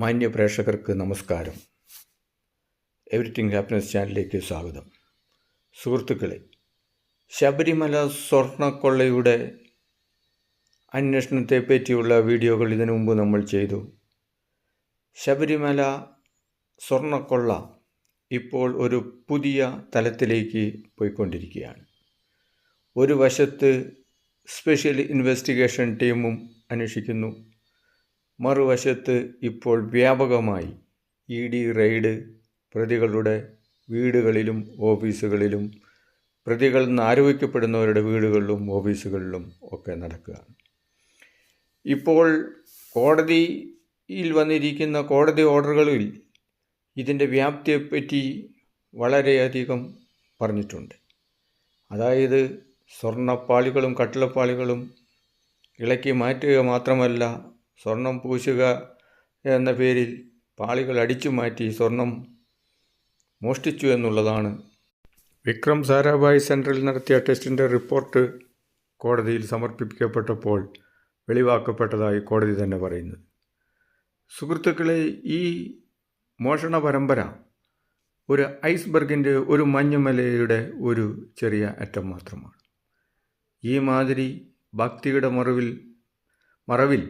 മാന്യ പ്രേക്ഷകർക്ക് നമസ്കാരം. എവരിത്തിങ് ഹാപ്പിനെസ് ചാനലിലേക്ക് സ്വാഗതം. സുഹൃത്തുക്കളെ, ശബരിമല സ്വർണ്ണക്കൊള്ളയുടെ അന്വേഷണത്തെ പറ്റിയുള്ള വീഡിയോകൾ ഇതിനു മുമ്പ് നമ്മൾ ചെയ്തു. ശബരിമല സ്വർണ്ണക്കൊള്ള ഇപ്പോൾ ഒരു പുതിയ തലത്തിലേക്ക് പോയിക്കൊണ്ടിരിക്കുകയാണ്. ഒരു വശത്ത് സ്പെഷ്യൽ ഇൻവെസ്റ്റിഗേഷൻ ടീമും അന്വേഷിക്കുന്നു, മറുവശത്ത് ഇപ്പോൾ വ്യാപകമായി ED റെയ്ഡ് പ്രതികളുടെ വീടുകളിലും ഓഫീസുകളിലും, പ്രതികൾ എന്ന് ആരോപിക്കപ്പെടുന്നവരുടെ വീടുകളിലും ഓഫീസുകളിലും ഒക്കെ നടക്കുകയാണ്. ഇപ്പോൾ കോടതിയിൽ വന്നിരിക്കുന്ന കോടതി ഓർഡറുകളിൽ ഇതിൻ്റെ വ്യാപ്തിയെപ്പറ്റി വളരെയധികം പറഞ്ഞിട്ടുണ്ട്. അതായത് സ്വർണ്ണപ്പാളികളും കട്ടിളപ്പാളികളും ഇളക്കി മാറ്റുക മാത്രമല്ല, സ്വർണം പൂശുക എന്ന പേരിൽ പാളികൾ അടിച്ചു മാറ്റി സ്വർണം മോഷ്ടിച്ചു എന്നുള്ളതാണ് വിക്രം സാരാഭായ് സെൻറ്ററിൽ നടത്തിയ ടെസ്റ്റിൻ്റെ റിപ്പോർട്ട് കോടതിയിൽ സമർപ്പിക്കപ്പെട്ടപ്പോൾ വെളിവാക്കപ്പെട്ടതായി കോടതി തന്നെ പറയുന്നത്. സുഹൃത്തുക്കളെ, ഈ മോഷണ പരമ്പര ഒരു ഐസ്ബർഗിൻ്റെ, ഒരു മഞ്ഞുമലയുടെ ഒരു ചെറിയ അറ്റം മാത്രമാണ്. ഈ മാതിരി ഭക്തിയുടെ മറവിൽ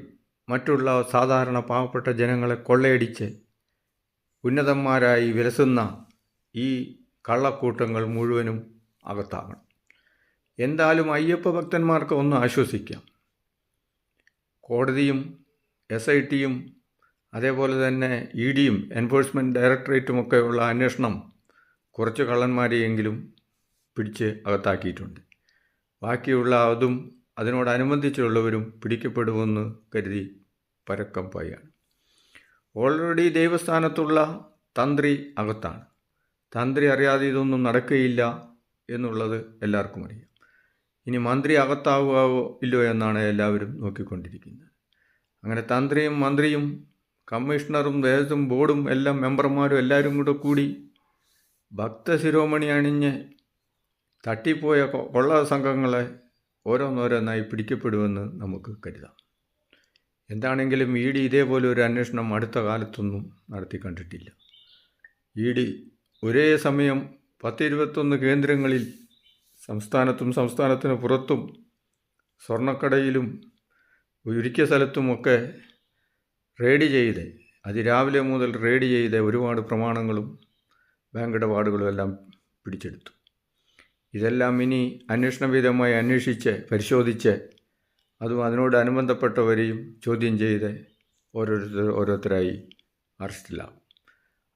മറ്റുള്ള സാധാരണ പാവപ്പെട്ട ജനങ്ങളെ കൊള്ളയടിച്ച് ഉന്നതന്മാരായി വിലസുന്ന ഈ കള്ളക്കൂട്ടങ്ങൾ മുഴുവനും അകത്താകണം. എന്തായാലും അയ്യപ്പ ഭക്തന്മാർക്ക് ഒന്ന് ആശ്വസിക്കാം. കോടതിയും SITയും അതേപോലെ തന്നെ EDയും എൻഫോഴ്സ്മെൻറ്റ് ഡയറക്ടറേറ്റുമൊക്കെയുള്ള അന്വേഷണം കുറച്ച് കള്ളന്മാരെയെങ്കിലും പിടിച്ച് അകത്താക്കിയിട്ടുണ്ട്. ബാക്കിയുള്ള അതും അതിനോടനുബന്ധിച്ചുള്ളവരും പിടിക്കപ്പെടുമെന്ന് കരുതി പരക്കം പായാണ്. ഓൾറെഡി ദൈവസ്ഥാനത്തുള്ള തന്ത്രി അകത്താണ്. തന്ത്രി അറിയാതെ ഇതൊന്നും നടക്കുകയില്ല എന്നുള്ളത് എല്ലാവർക്കും അറിയാം. ഇനി മന്ത്രി അകത്താവുകയോ ഇല്ലയോ എന്നാണ് എല്ലാവരും നോക്കിക്കൊണ്ടിരിക്കുന്നത്. അങ്ങനെ തന്ത്രിയും മന്ത്രിയും കമ്മീഷണറും ദേവസ്വം ബോർഡും എല്ലാം മെമ്പർമാരും എല്ലാവരും കൂടി ഭക്തശിരോമണി അണിഞ്ഞ് തട്ടിപ്പോയ കൊള്ള സംഘങ്ങളെ ഓരോന്നോരോന്നായി പിടിക്കപ്പെടുമെന്ന് നമുക്ക് കരുതാം. എന്താണെങ്കിലും ED ഇതേപോലെ ഒരു അന്വേഷണം അടുത്ത കാലത്തൊന്നും നടത്തി കണ്ടിട്ടില്ല. ED ഒരേ സമയം 10-21 കേന്ദ്രങ്ങളിൽ സംസ്ഥാനത്തിന് പുറത്തും സ്വർണ്ണക്കടയിലും ഒരിക്കൽ സ്ഥലത്തുമൊക്കെ റെയ്ഡ് ചെയ്ത്, അതിരാവിലെ മുതൽ റെയ്ഡ് ചെയ്ത് ഒരുപാട് പ്രമാണങ്ങളും ബാങ്ക് ഇടപാടുകളും എല്ലാം പിടിച്ചെടുത്തു. ഇതെല്ലാം ഇനി അന്വേഷണവിധമായി അന്വേഷിച്ച് പരിശോധിച്ച് അതും അതിനോടനുബന്ധപ്പെട്ടവരെയും ചോദ്യം ചെയ്ത് ഓരോരുത്തരായി അറസ്റ്റിലാകും.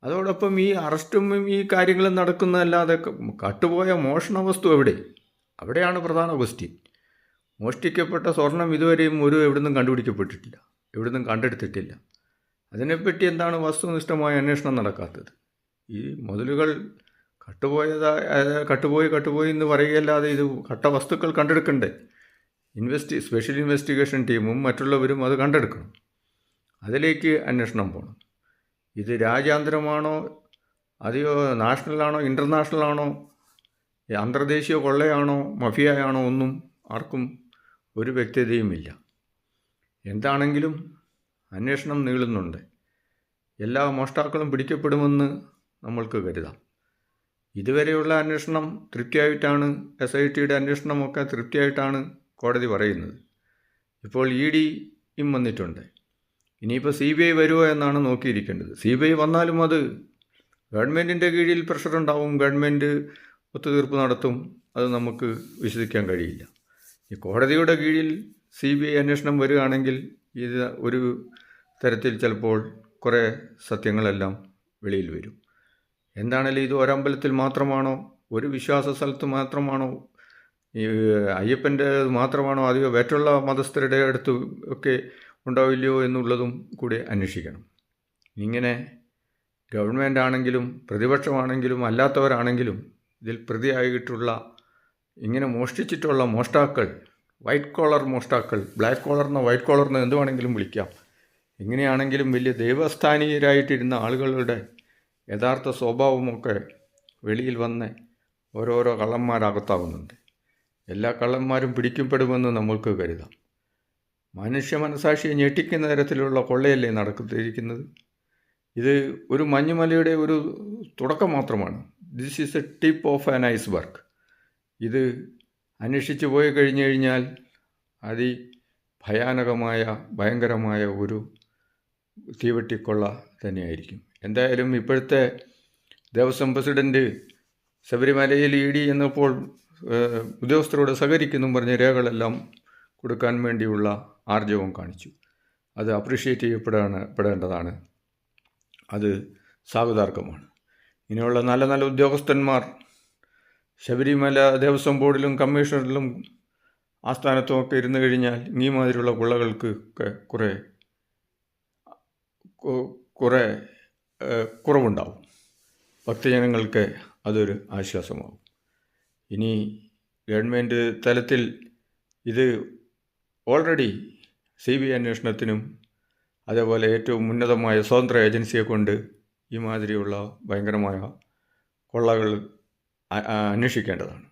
അതോടൊപ്പം ഈ അറസ്റ്റും ഈ കാര്യങ്ങളും നടക്കുന്നതല്ലാതെ കട്ടുപോയ മോഷണ വസ്തു അവിടെയാണ് പ്രധാന ക്വസ്റ്റ്യൻ. മോഷ്ടിക്കപ്പെട്ട സ്വർണം ഇതുവരെയും എവിടുന്നും കണ്ടുപിടിക്കപ്പെട്ടിട്ടില്ല, എവിടുന്നും കണ്ടെടുത്തിട്ടില്ല. അതിനെപ്പറ്റി എന്താണ് വസ്തുനിഷ്ഠമായ അന്വേഷണം നടക്കാത്തത്? ഈ മുതലുകൾ കട്ടുപോയി എന്ന് പറയുകയല്ലാതെ ഇത് കട്ട വസ്തുക്കൾ കണ്ടെടുക്കണ്ടേ? സ്പെഷ്യൽ ഇൻവെസ്റ്റിഗേഷൻ ടീമും മറ്റുള്ളവരും അത് കണ്ടെടുക്കണം. അതിലേക്ക് അന്വേഷണം പോകണം. ഇത് രാജ്യാന്തരമാണോ അതെയോ നാഷണലാണോ ഇൻ്റർനാഷണലാണോ അന്തർദേശീയ കൊള്ളയാണോ മഫിയയാണോ ഒന്നും ആർക്കും ഒരു വ്യക്തതയുമില്ല. എന്താണെങ്കിലും അന്വേഷണം നീളുന്നുണ്ട്. എല്ലാ മോഷ്ടാക്കളും പിടിക്കപ്പെടുമെന്ന് നമ്മൾക്ക് കരുതാം. ഇതുവരെയുള്ള അന്വേഷണം തൃപ്തിയായിട്ടാണ്, SITയുടെ അന്വേഷണമൊക്കെ തൃപ്തിയായിട്ടാണ് കോടതി പറയുന്നത്. ഇപ്പോൾ EDയും വന്നിട്ടുണ്ട്. ഇനിയിപ്പോൾ CBI വരുമോ എന്നാണ് നോക്കിയിരിക്കേണ്ടത്. CBI വന്നാലും അത് ഗവൺമെൻറ്റിൻ്റെ കീഴിൽ പ്രഷർ ഉണ്ടാവും, ഗവൺമെൻറ് ഒത്തുതീർപ്പ് നടത്തും, അത് നമുക്ക് വിശ്വസിക്കാൻ കഴിയില്ല. ഈ കോടതിയുടെ കീഴിൽ CBI അന്വേഷണം വരികയാണെങ്കിൽ ഇത് ഒരു തരത്തിൽ ചിലപ്പോൾ കുറേ സത്യങ്ങളെല്ലാം വെളിയിൽ വരും. എന്താണെങ്കിലും ഇത് ഒരമ്പലത്തിൽ മാത്രമാണോ, ഒരു വിശ്വാസ സ്ഥലത്ത് മാത്രമാണോ, ഈ അയ്യപ്പൻ്റെ മാത്രമാണോ, അതെയോ മറ്റുള്ള മതസ്ഥരുടെ അടുത്ത് ഒക്കെ ഉണ്ടാവില്ലയോ എന്നുള്ളതും കൂടി അന്വേഷിക്കണം. ഇങ്ങനെ ഗവൺമെൻറ് ആണെങ്കിലും പ്രതിപക്ഷമാണെങ്കിലും അല്ലാത്തവരാണെങ്കിലും ഇതിൽ പ്രതിയായിട്ടുള്ള ഇങ്ങനെ മോഷ്ടിച്ചിട്ടുള്ള മോഷ്ടാക്കൾ, വൈറ്റ് കോളർ മോഷ്ടാക്കൾ, ബ്ലാക്ക് കോളറിനോ വൈറ്റ് കോളറിനോ എന്ത് വേണമെങ്കിലും വിളിക്കാം, എങ്ങനെയാണെങ്കിലും വലിയ ദൈവസ്ഥാനീയരായിട്ടിരുന്ന ആളുകളുടെ യഥാർത്ഥ സ്വഭാവമൊക്കെ വെളിയിൽ വന്ന് ഓരോരോ കള്ളന്മാരകത്താവുന്നുണ്ട്. എല്ലാ കള്ളന്മാരും പിടിക്കപ്പെടുമെന്ന് നമ്മൾക്ക് കരുതാം. മനുഷ്യ മനസാക്ഷിയെ ഞെട്ടിക്കുന്ന തരത്തിലുള്ള കൊള്ളയല്ലേ നടത്തിയിരിക്കുന്നത്. ഇത് ഒരു മഞ്ഞുമലയുടെ ഒരു തുടക്കം മാത്രമാണ്. This is A tip of an iceberg. ഇത് അന്വേഷിച്ച് പോയി കഴിഞ്ഞു കഴിഞ്ഞാൽ ഭയങ്കരമായ ഒരു തീവെട്ടിക്കൊള്ള തന്നെയായിരിക്കും. എന്തായാലും ഇപ്പോഴത്തെ ദേവസ്വം പ്രസിഡൻറ്റ് ശബരിമലയിൽ ഇ ഡി എന്നപ്പോൾ ഉദ്യോഗസ്ഥരോട് സഹകരിക്കുന്നു പറഞ്ഞ രേഖകളെല്ലാം കൊടുക്കാൻ വേണ്ടിയുള്ള ആർജവം കാണിച്ചു. അത് അപ്രീഷിയേറ്റ് ചെയ്യപ്പെടേണ്ടതാണ്. അത് സ്വാഗതാർഹമാണ്. ഇനിയുള്ള നല്ല നല്ല ഉദ്യോഗസ്ഥന്മാർ ശബരിമല ദേവസ്വം ബോർഡിലും കമ്മീഷണറിലും ആസ്ഥാനത്തുമൊക്കെ ഇരുന്ന് കഴിഞ്ഞാൽ ഈ മാതിരിയുള്ള കൊള്ളകൾക്ക് കുറേ കുറവുണ്ടാവും. ഭക്തജനങ്ങൾക്ക് അതൊരു ആശ്വാസമാവും. ഇനി ഗവൺമെൻറ് തലത്തിൽ ഇത് ഓൾറെഡി CBI അന്വേഷണത്തിനും അതേപോലെ ഏറ്റവും ഉന്നതമായ സ്വതന്ത്ര ഏജൻസിയെ കൊണ്ട് ഈ മാതിരിയുള്ള ഭയങ്കരമായ കൊള്ളകൾ അന്വേഷിക്കേണ്ടതാണ്.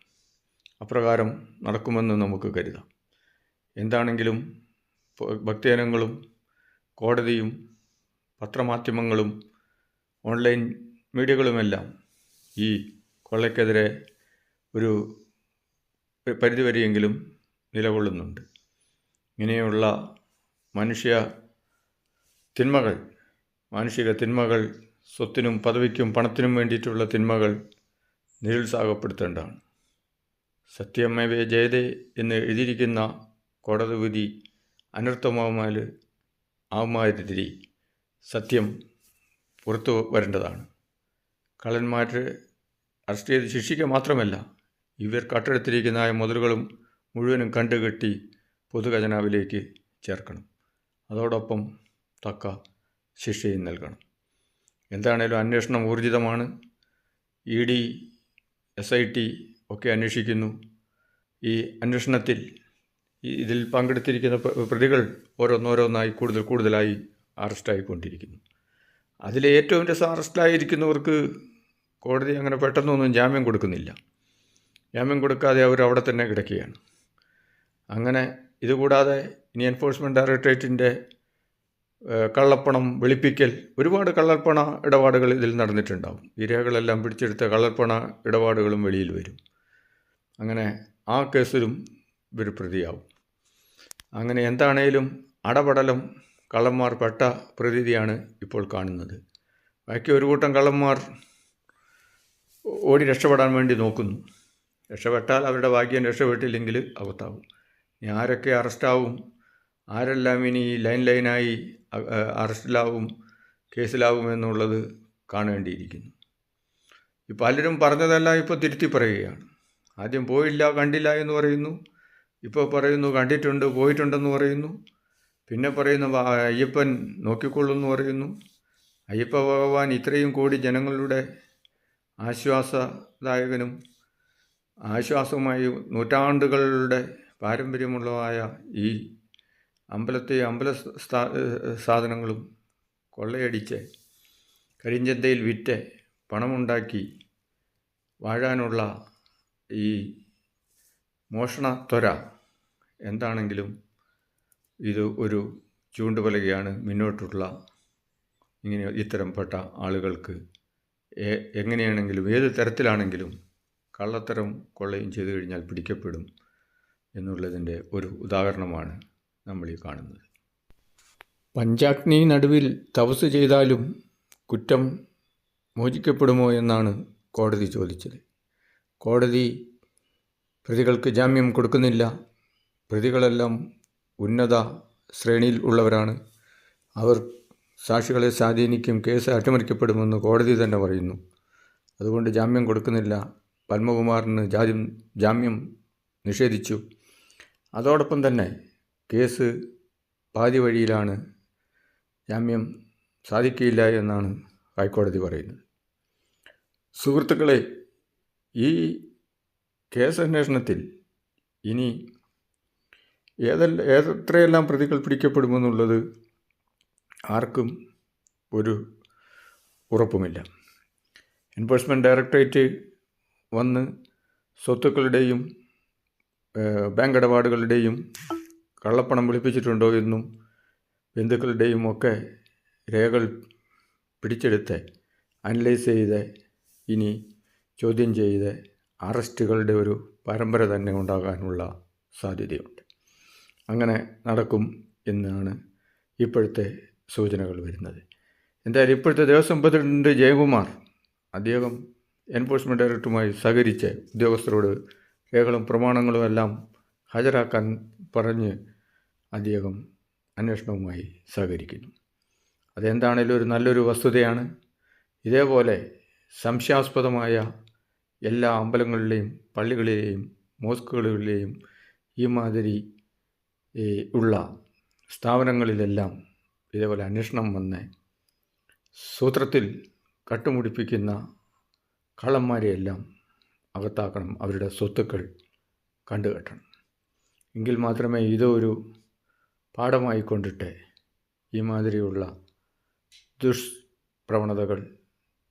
അപ്രകാരം നടക്കുമെന്ന് നമുക്ക് കരുതാം. എന്താണെങ്കിലും ഭക്തജനങ്ങളും കോടതിയും പത്രമാധ്യമങ്ങളും ഓൺലൈൻ മീഡിയകളുമെല്ലാം ഈ കൊള്ളയ്ക്കെതിരെ ഒരു പരിധിവരെയെങ്കിലും നിലകൊള്ളുന്നുണ്ട്. ഇങ്ങനെയുള്ള മാനുഷിക തിന്മകൾ, സ്വത്തിനും പദവിക്കും പണത്തിനും വേണ്ടിയിട്ടുള്ള തിന്മകൾ നിരുത്സാഹപ്പെടുത്തേണ്ടതാണ്. സത്യമേവ ജയതേ എന്ന് എഴുതിയിരിക്കുന്ന കോടതി വിധി അനർത്ഥമാതിരി സത്യം പുറത്തു വരേണ്ടതാണ്. കള്ളന്മാരെ അറസ്റ്റ് ചെയ്ത് ശിക്ഷിക്കുക മാത്രമല്ല, ഇവർ കട്ടെടുത്തിരിക്കുന്ന മുതലുകളും മുഴുവനും കണ്ടുകെട്ടി പൊതുഖജനാവിലേക്ക് ചേർക്കണം. അതോടൊപ്പം തക്ക ശിക്ഷയും നൽകണം. എന്താണേലും അന്വേഷണം ഊർജിതമാണ്. ED, SIT ഒക്കെ അന്വേഷിക്കുന്നു. ഈ അന്വേഷണത്തിൽ ഇതിൽ പങ്കെടുത്തിരിക്കുന്ന പ്രതികൾ ഓരോന്നോരോന്നായി കൂടുതലായി അറസ്റ്റായിക്കൊണ്ടിരിക്കുന്നു. അതിൽ ഏറ്റവും അറസ്റ്റായിരിക്കുന്നവർക്ക് കോടതി അങ്ങനെ പെട്ടെന്നൊന്നും ജാമ്യം കൊടുക്കുന്നില്ല. ജാമ്യം കൊടുക്കാതെ അവർ അവിടെ തന്നെ കിടക്കുകയാണ്. അങ്ങനെ ഇതുകൂടാതെ ഇനി എൻഫോഴ്സ്മെൻറ്റ് ഡയറക്ടറേറ്റിൻ്റെ കള്ളപ്പണം വെളുപ്പിക്കൽ, ഒരുപാട് കള്ളപ്പണ ഇടപാടുകൾ ഇതിൽ നടന്നിട്ടുണ്ടാവും. ഈ രേഖകളെല്ലാം പിടിച്ചെടുത്ത കള്ളപ്പണ ഇടപാടുകളും വെളിയിൽ വരും. അങ്ങനെ ആ കേസിലും ഇവർ പ്രതിയാവും. അങ്ങനെ എന്താണേലും അടപടലം കള്ളന്മാർ പെട്ട പ്രതീതിയാണ് ഇപ്പോൾ കാണുന്നത്. ബാക്കി ഒരു കൂട്ടം കള്ളന്മാർ ഓടി രക്ഷപ്പെടാൻ വേണ്ടി നോക്കുന്നു. രക്ഷപ്പെട്ടാൽ അവരുടെ ഭാഗ്യം, രക്ഷപ്പെട്ടില്ലെങ്കിൽ അകത്താവും. ഇനി ആരൊക്കെ അറസ്റ്റാവും, ആരെല്ലാം ഇനി ലൈനായി അറസ്റ്റിലാവും, കേസിലാവും എന്നുള്ളത് കാണേണ്ടിയിരിക്കുന്നു. പലരും പറഞ്ഞതെല്ലാം ഇപ്പോൾ തിരുത്തി പറയുകയാണ്. ആദ്യം പോയില്ല, കണ്ടില്ല എന്ന് പറയുന്നു. ഇപ്പോൾ പറയുന്നു കണ്ടിട്ടുണ്ട്, പോയിട്ടുണ്ടെന്ന് പറയുന്നു. പിന്നെ പറയുന്നു അയ്യപ്പൻ നോക്കിക്കൊള്ളുമെന്ന് പറയുന്നു. അയ്യപ്പ ഭഗവാൻ ഇത്രയും കോടി ജനങ്ങളുടെ ആശ്വാസദായകനും ആശ്വാസവുമായി നൂറ്റാണ്ടുകളുടെ പാരമ്പര്യമുള്ളതായ ഈ അമ്പല സാധനങ്ങളും കൊള്ളയടിച്ച് കരിഞ്ചന്തയിൽ വിറ്റ് പണമുണ്ടാക്കി വാഴാനുള്ള ഈ മോഷണത്വര എന്താണെങ്കിലും ഇത് ഒരു ചൂണ്ടുപലകയാണ് മുന്നോട്ടുള്ള ഇത്തരംപ്പെട്ട ആളുകൾക്ക് എങ്ങനെയാണെങ്കിലും ഏത് തരത്തിലാണെങ്കിലും കള്ളത്തരം കൊള്ളയും ചെയ്തു കഴിഞ്ഞാൽ പിടിക്കപ്പെടും എന്നുള്ളതിൻ്റെ ഒരു ഉദാഹരണമാണ് നമ്മൾ ഈ കാണുന്നത്. പഞ്ചാഗ്നി നടുവിൽ തപസ് ചെയ്താലും കുറ്റം മോചിക്കപ്പെടുമോ എന്നാണ് കോടതി ചോദിച്ചത്. കോടതി പ്രതികൾക്ക് ജാമ്യം കൊടുക്കുന്നില്ല. പ്രതികളെല്ലാം ഉന്നത ശ്രേണിയിൽ ഉള്ളവരാണ്. അവർ സാക്ഷികളെ സ്വാധീനിക്കും, കേസ് അട്ടിമറിക്കപ്പെടുമെന്ന് കോടതി തന്നെ പറയുന്നു. അതുകൊണ്ട് ജാമ്യം കൊടുക്കുന്നില്ല. പത്മകുമാറിന് ജാമ്യം നിഷേധിച്ചു. അതോടൊപ്പം തന്നെ കേസ് പാതി വഴിയിലാണ്, ജാമ്യം സാധിക്കില്ല എന്നാണ് ഹൈക്കോടതി പറയുന്നത്. സുഹൃത്തുക്കളെ, ഈ കേസ് അന്വേഷണത്തിൽ ഇനി എത്രയെല്ലാം പ്രതികൾ പിടിക്കപ്പെടുമെന്നുള്ളത് ആർക്കും ഒരു ഉറപ്പുമില്ല. എൻഫോഴ്സ്മെൻറ്റ് ഡയറക്ടറേറ്റ് വന്ന് സ്വത്തുക്കളുടെയും ബാങ്ക് ഇടപാടുകളുടെയും കള്ളപ്പണം വെളുപ്പിച്ചിട്ടുണ്ടോ എന്നും ബന്ധുക്കളുടെയും ഒക്കെ രേഖകൾ പിടിച്ചെടുത്ത് അനലൈസ് ചെയ്ത് ഇനി ചോദ്യം ചെയ്ത് അറസ്റ്റുകളുടെ ഒരു പരമ്പര തന്നെ ഉണ്ടാകാനുള്ള സാധ്യതയുണ്ട്. അങ്ങനെ നടക്കും എന്നാണ് ഇപ്പോഴത്തെ സൂചനകൾ വരുന്നത്. എന്തായാലും ഇപ്പോഴത്തെ ദേവസ്വം പ്രസിഡന്റ് ജയകുമാർ അദ്ദേഹം എൻഫോഴ്സ്മെൻറ്റ് ഡയറക്ടറുമായി സഹകരിച്ച് ഉദ്യോഗസ്ഥരോട് രേഖകളും പ്രമാണങ്ങളും എല്ലാം ഹാജരാക്കാൻ പറഞ്ഞ് അദ്ദേഹം അന്വേഷണവുമായി സഹകരിക്കുന്നു. അതെന്താണേലും ഒരു നല്ലൊരു വസ്തുതയാണ്. ഇതേപോലെ സംശയാസ്പദമായ എല്ലാ അമ്പലങ്ങളിലെയും പള്ളികളിലെയും മോസ്കുകളിലെയും ഈ മാതിരി ഉള്ള സ്ഥാപനങ്ങളിലെല്ലാം ഇതേപോലെ അന്വേഷണം വന്ന് സൂത്രത്തിൽ കട്ടുമുടിപ്പിക്കുന്ന കള്ളന്മാരെയെല്ലാം അകത്താക്കണം, അവരുടെ സ്വത്തുക്കൾ കണ്ടുകെട്ടണം. എങ്കിൽ മാത്രമേ ഇതൊരു പാഠമായിക്കൊണ്ടിട്ട് ഈ മാതിരിയുള്ള ദുഷ്പ്രവണതകൾ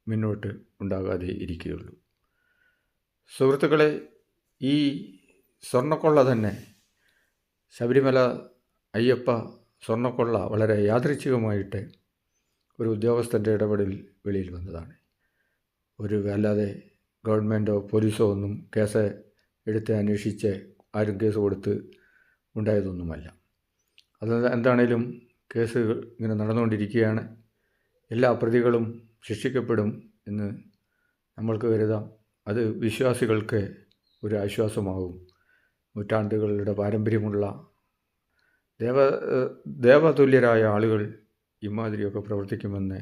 മുന്നോട്ട് ഉണ്ടാകാതെ ഇരിക്കുകയുള്ളൂ. സുഹൃത്തുക്കളെ, ഈ സ്വർണ്ണക്കൊള്ള തന്നെ ശബരിമല അയ്യപ്പ സ്വർണ്ണക്കൊള്ള വളരെ യാദൃച്ഛികമായിട്ട് ഒരു ഉദ്യോഗസ്ഥൻ്റെ ഇടപെടൽ വെളിയിൽ വന്നതാണ്. അല്ലാതെ ഗവൺമെൻറ്റോ പോലീസോ ഒന്നും കേസ് എടുത്ത് അന്വേഷിച്ച് ആരും കേസ് കൊടുത്ത് ഉണ്ടായതൊന്നുമല്ല. അത് എന്താണേലും കേസ് ഇങ്ങനെ നടന്നുകൊണ്ടിരിക്കുകയാണ്. എല്ലാ പ്രതികളും ശിക്ഷിക്കപ്പെടും എന്ന് നമ്മൾക്ക് കരുതാം. അത് വിശ്വാസികൾക്ക് ഒരു ആശ്വാസമാകും. നൂറ്റാണ്ടുകളുടെ പാരമ്പര്യമുള്ള ദേവതുല്യരായ ആളുകൾ ഇമാതിരിയൊക്കെ പ്രവർത്തിക്കുമെന്ന്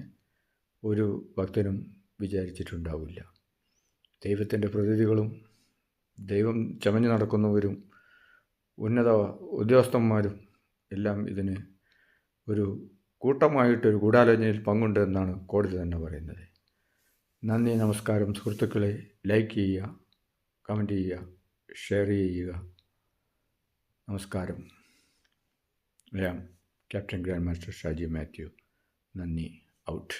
ഒരു ഭക്തനും വിചാരിച്ചിട്ടുണ്ടാവില്ല. ദൈവത്തിൻ്റെ പ്രതിനിധികളും ദൈവം ചമഞ്ഞു നടക്കുന്നവരും ഉന്നത ഉദ്യോഗസ്ഥന്മാരും എല്ലാം ഇതിന് ഒരു കൂട്ടമായിട്ടൊരു ഗൂഢാലോചനയിൽ പങ്കുണ്ട് എന്നാണ് കോടതി തന്നെ പറയുന്നത്. നന്ദി, നമസ്കാരം സുഹൃത്തുക്കളെ. ലൈക്ക് ചെയ്യുക, കമൻറ്റ് ചെയ്യുക, ഷെയർ ചെയ്യുക. നമസ്കാരം. ഞാൻ captain grand master Shaji Mathew. നന്ദി. ഔട്ട്.